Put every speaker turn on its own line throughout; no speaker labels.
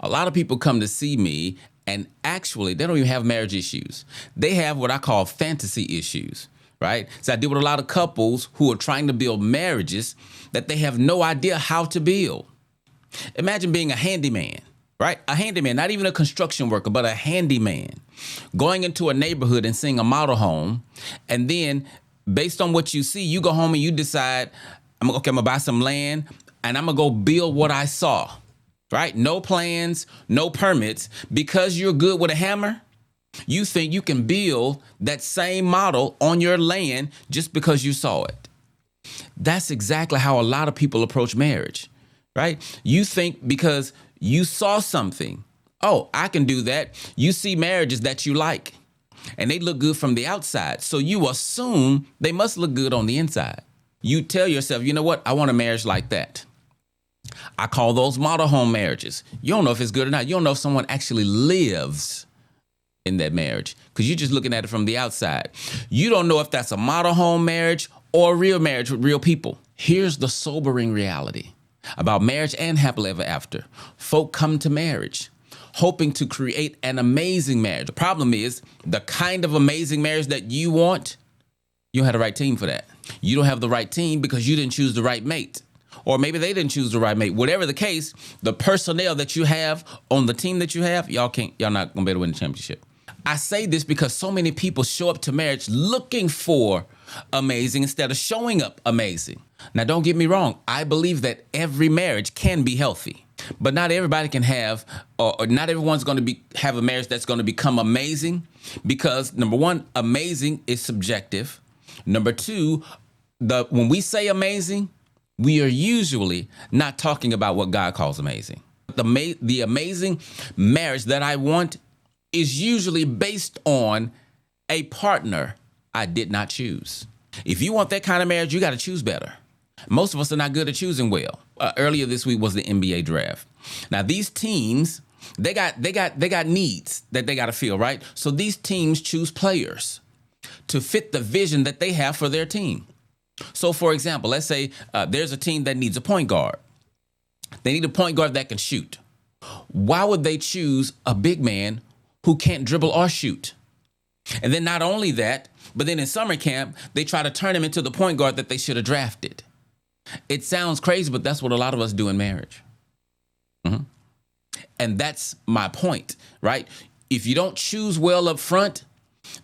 A lot of people come to see me and actually they don't even have marriage issues. They have what I call fantasy issues, right? So I deal with a lot of couples who are trying to build marriages that they have no idea how to build. Imagine being a handyman, right? A handyman, not even a construction worker, but a handyman, going into a neighborhood and seeing a model home. And then based on what you see, you go home and you decide, I'm gonna buy some land and I'm gonna go build what I saw, right? No plans, no permits. Because you're good with a hammer, you think you can build that same model on your land just because you saw it. That's exactly how a lot of people approach marriage, right? You think because you saw something, oh, I can do that. You see marriages that you like and they look good from the outside. So you assume they must look good on the inside. You tell yourself, you know what? I want a marriage like that. I call those model home marriages. You don't know if it's good or not. You don't know if someone actually lives in that marriage because you're just looking at it from the outside. You don't know if that's a model home marriage or a real marriage with real people. Here's the sobering reality about marriage and happily ever after. Folk come to marriage hoping to create an amazing marriage. The problem is the kind of amazing marriage that you want, you don't have the right team for that. You don't have the right team because you didn't choose the right mate. Or maybe they didn't choose the right mate. Whatever the case, the personnel that you have on the team that you have, y'all not gonna be able to win the championship. I say this because so many people show up to marriage looking for amazing instead of showing up amazing. Now, don't get me wrong. I believe that every marriage can be healthy, but not everybody can have, or not everyone's going to have a marriage that's going to become amazing because number one, amazing is subjective. Number two, when we say amazing, we are usually not talking about what God calls amazing. The amazing marriage that I want is usually based on a partner I did not choose. If you want that kind of marriage, you got to choose better. Most of us are not good at choosing well. Earlier this week was the NBA draft. Now these teams, they got needs that they got to fill, right? So these teams choose players to fit the vision that they have for their team. So for example, let's say there's a team that needs a point guard. They need a point guard that can shoot. Why would they choose a big man who can't dribble or shoot? And then not only that, but then in summer camp, they try to turn him into the point guard that they should have drafted. It sounds crazy, but that's what a lot of us do in marriage. Mm-hmm. And that's my point, right? If you don't choose well up front,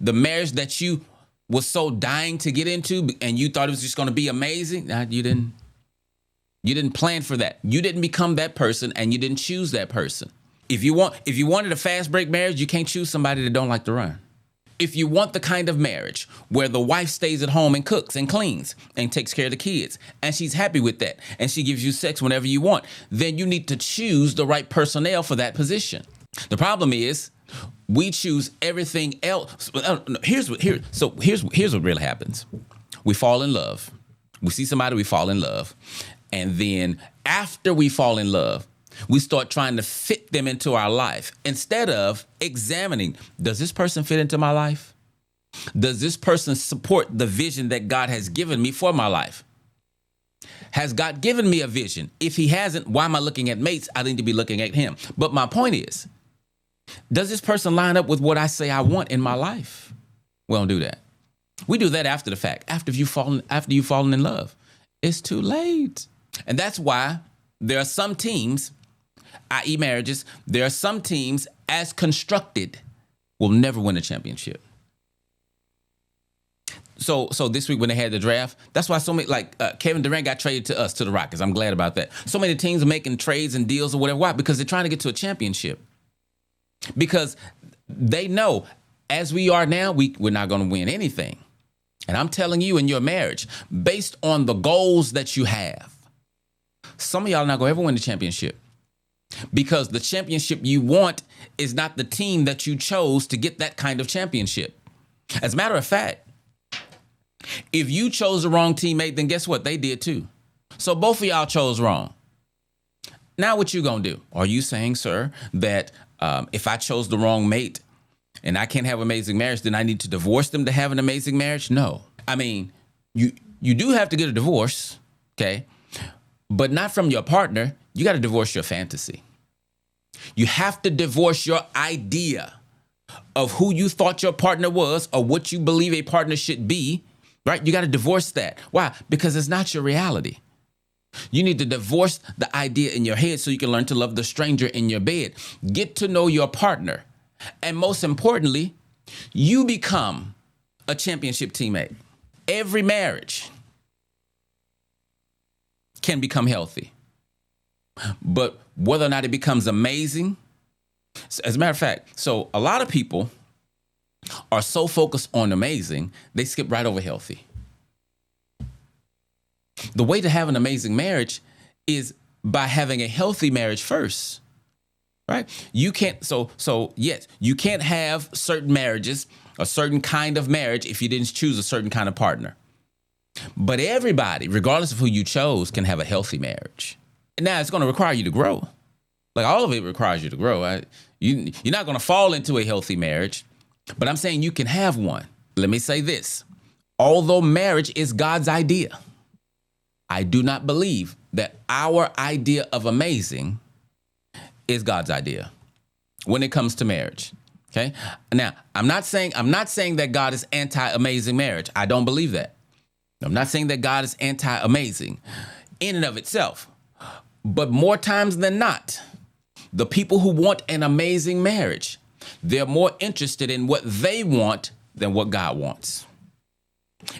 the marriage that you was so dying to get into and you thought it was just going to be amazing, you didn't plan for that. You didn't become that person and you didn't choose that person. If you wanted a fast break marriage, you can't choose somebody that don't like to run. If you want the kind of marriage where the wife stays at home and cooks and cleans and takes care of the kids and she's happy with that and she gives you sex whenever you want, then you need to choose the right personnel for that position. The problem is we choose everything else. Here's what really happens. We fall in love. We see somebody, we fall in love. And then after we fall in love, we start trying to fit them into our life instead of examining, does this person fit into my life? Does this person support the vision that God has given me for my life? Has God given me a vision? If he hasn't, why am I looking at mates? I need to be looking at him. But my point is, does this person line up with what I say I want in my life? We don't do that. We do that after the fact, after you've fallen in love. It's too late. And that's why there are some teams, i.e. marriages, there are some teams as constructed will never win a championship. So this week when they had the draft, that's why so many, Kevin Durant got traded to us, to the Rockets. I'm glad about that. So many teams are making trades and deals or whatever. Why? Because they're trying to get to a championship. Because they know as we are now, we're not going to win anything. And I'm telling you, in your marriage, based on the goals that you have, some of y'all are not going to ever win the championship because the championship you want is not the team that you chose to get that kind of championship. As a matter of fact, if you chose the wrong teammate, then guess what? They did too. So both of y'all chose wrong. Now what you going to do? Are you saying, sir, that if I chose the wrong mate and I can't have an amazing marriage, then I need to divorce them to have an amazing marriage? No. I mean, you do have to get a divorce, okay? But not from your partner. You got to divorce your fantasy. You have to divorce your idea of who you thought your partner was or what you believe a partner should be, right? You got to divorce that. Why? Because it's not your reality. You need to divorce the idea in your head so you can learn to love the stranger in your bed. Get to know your partner. And most importantly, you become a championship teammate. Every marriage can become healthy. But whether or not it becomes amazing, as a matter of fact, so a lot of people are so focused on amazing, they skip right over healthy. The way to have an amazing marriage is by having a healthy marriage first, right? You can't, yes, you can't have certain marriages, a certain kind of marriage if you didn't choose a certain kind of partner. But everybody, regardless of who you chose, can have a healthy marriage. Now, it's going to require you to grow. Like all of it requires you to grow. Right? You're not going to fall into a healthy marriage, but I'm saying you can have one. Let me say this. Although marriage is God's idea, I do not believe that our idea of amazing is God's idea when it comes to marriage. Okay. Now, I'm not saying that God is anti-amazing marriage. I don't believe that. I'm not saying that God is anti-amazing in and of itself. But more times than not, the people who want an amazing marriage, they're more interested in what they want than what God wants.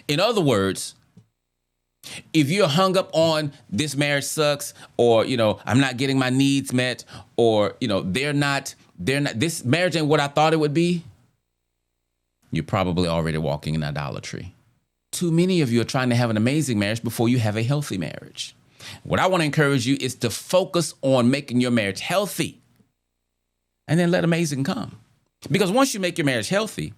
In other words, if you're hung up on this marriage sucks, or, I'm not getting my needs met, or, they're not, this marriage ain't what I thought it would be, you're probably already walking in idolatry. Too many of you are trying to have an amazing marriage before you have a healthy marriage. What I want to encourage you is to focus on making your marriage healthy and then let amazing come. Because once you make your marriage healthy,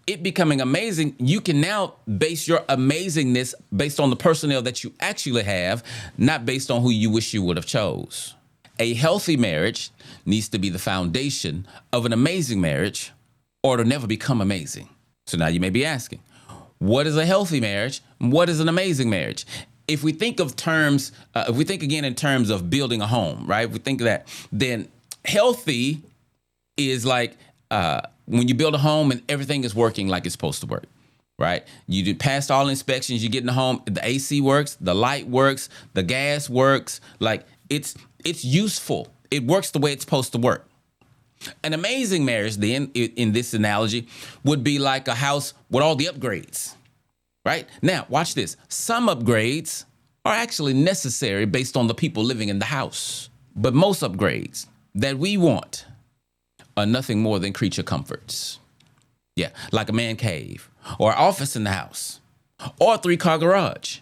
it becoming amazing, you can now base your amazingness based on the personnel that you actually have, not based on who you wish you would have chose. A healthy marriage needs to be the foundation of an amazing marriage, or it'll never become amazing. So now you may be asking, what is a healthy marriage? What is an amazing marriage? If we think of terms, if we think again in terms of building a home, right? If we think of that, then healthy is like when you build a home and everything is working like it's supposed to work, right? You passed all inspections, you get in the home, the AC works, the light works, the gas works, like it's useful. It works the way it's supposed to work. An amazing marriage then, in this analogy, would be like a house with all the upgrades, right? Now, watch this. Some upgrades are actually necessary based on the people living in the house. But most upgrades that we want are nothing more than creature comforts. Yeah, like a man cave, or office in the house, or a 3-car garage,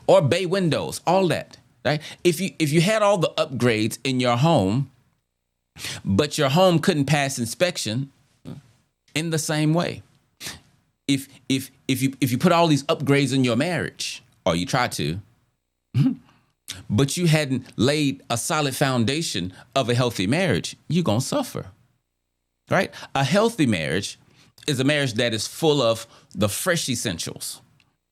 or bay windows, all that, right? If you had all the upgrades in your home, but your home couldn't pass inspection, in the same way, if you put all these upgrades in your marriage, or you try to, but you hadn't laid a solid foundation of a healthy marriage, you're gonna suffer, right? A healthy marriage is a marriage that is full of the fresh essentials.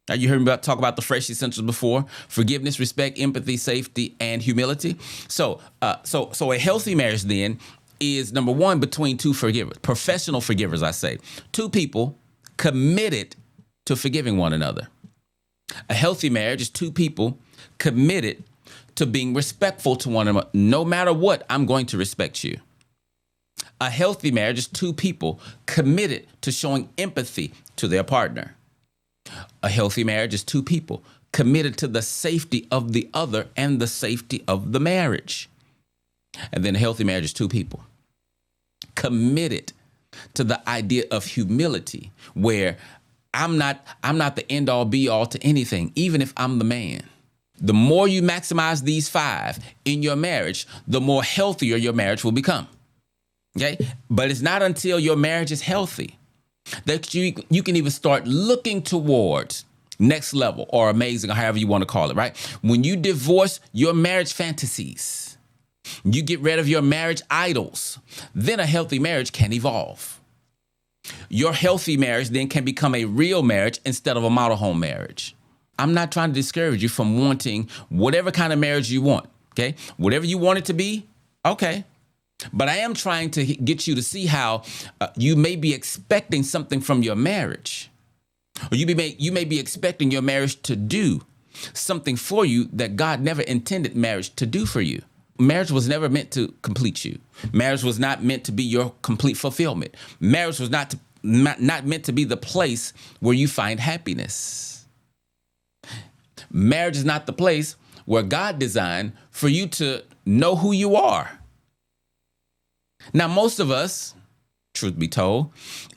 Now, you heard me talk about the fresh essentials before: forgiveness, respect, empathy, safety, and humility. So a healthy marriage then is, number one, between two forgivers, professional forgivers, I say. Two people committed to forgiving one another. A healthy marriage is two people committed to being respectful to one another. No matter what, I'm going to respect you. A healthy marriage is two people committed to showing empathy to their partner. A healthy marriage is two people committed to the safety of the other and the safety of the marriage. And then a healthy marriage is two people committed to the idea of humility, where I'm not the end all be all to anything, even if I'm the man. The more you maximize these 5 in your marriage, the more healthier your marriage will become. Okay? But it's not until your marriage is healthy that you can even start looking towards next level or amazing, or however you want to call it, right? When you divorce your marriage fantasies, you get rid of your marriage idols, then a healthy marriage can evolve. Your healthy marriage then can become a real marriage instead of a model home marriage. I'm not trying to discourage you from wanting whatever kind of marriage you want, okay? Whatever you want it to be, okay. But I am trying to get you to see how you may be expecting something from your marriage, or you may be expecting your marriage to do something for you that God never intended marriage to do for you. Marriage was never meant to complete you. Marriage was not meant to be your complete fulfillment. Marriage was not meant to be the place where you find happiness. Marriage is not the place where God designed for you to know who you are. Now, most of us, truth be told,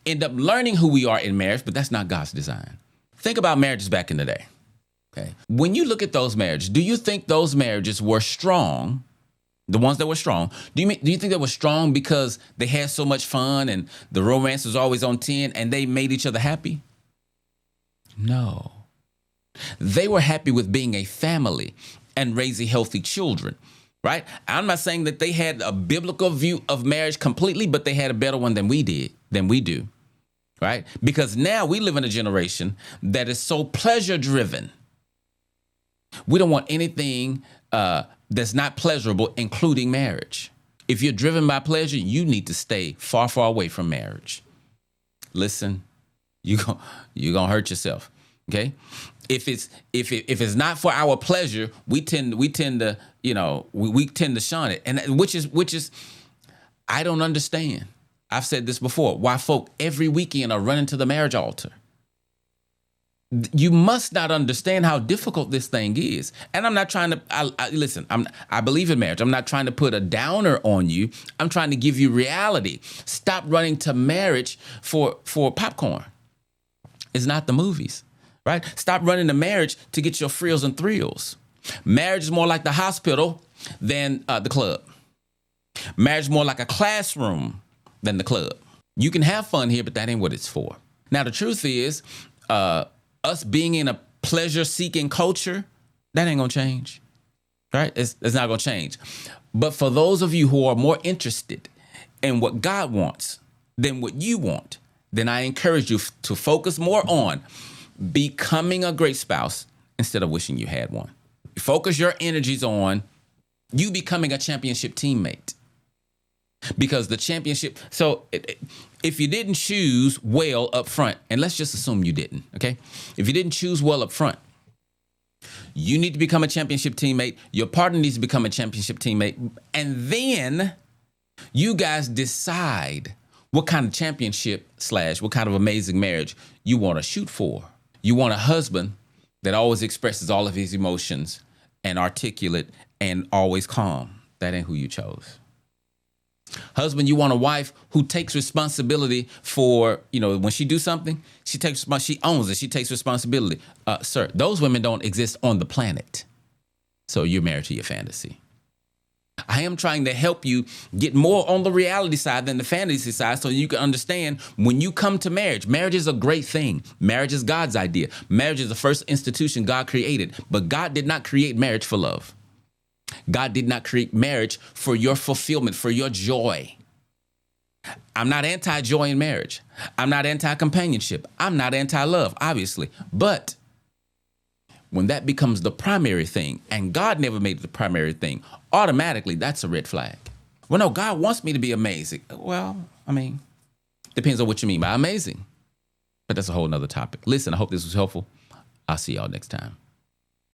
end up learning who we are in marriage, but that's not God's design. Think about marriages back in the day. Okay. When you look at those marriages, do you think those marriages were strong? The ones that were strong, do you think they were strong because they had so much fun and the romance was always on 10 and they made each other happy? No. They were happy with being a family and raising healthy children, right? I'm not saying that they had a biblical view of marriage completely, but they had a better one than we do, right? Because now we live in a generation that is so pleasure driven. We don't want anything that's not pleasurable, including marriage. If you're driven by pleasure, you need to stay far, far away from marriage. Listen, you're gonna hurt yourself. Okay, if it's not for our pleasure, we tend to we tend to shun it, and which is I don't understand. I've said this before. Why folk every weekend are running to the marriage altar? You must not understand how difficult this thing is. And I'm not trying to, listen, I believe in marriage. I'm not trying to put a downer on you. I'm trying to give you reality. Stop running to marriage for popcorn. It's not the movies, right? Stop running to marriage to get your frills and thrills. Marriage is more like the hospital than the club. Marriage is more like a classroom than the club. You can have fun here, but that ain't what it's for. Now, the truth is, us being in a pleasure-seeking culture, that ain't gonna change, right? It's not gonna change. But for those of you who are more interested in what God wants than what you want, then I encourage you to focus more on becoming a great spouse instead of wishing you had one. Focus your energies on you becoming a championship teammate. Because the championship, if you didn't choose well up front, and let's just assume you didn't, okay? If you didn't choose well up front, you need to become a championship teammate. Your partner needs to become a championship teammate. And then you guys decide what kind of championship / what kind of amazing marriage you want to shoot for. You want a husband that always expresses all of his emotions and articulate and always calm. That ain't who you chose. Husband, you want a wife who takes responsibility for, when she do something, she owns it. She takes responsibility. Sir, those women don't exist on the planet. So you're married to your fantasy. I am trying to help you get more on the reality side than the fantasy side so you can understand when you come to marriage. Marriage is a great thing. Marriage is God's idea. Marriage is the first institution God created, but God did not create marriage for love. God did not create marriage for your fulfillment, for your joy. I'm not anti-joy in marriage. I'm not anti-companionship. I'm not anti-love, obviously. But when that becomes the primary thing, and God never made it the primary thing, automatically that's a red flag. Well, no, God wants me to be amazing. Well, depends on what you mean by amazing. But that's a whole nother topic. Listen, I hope this was helpful. I'll see y'all next time.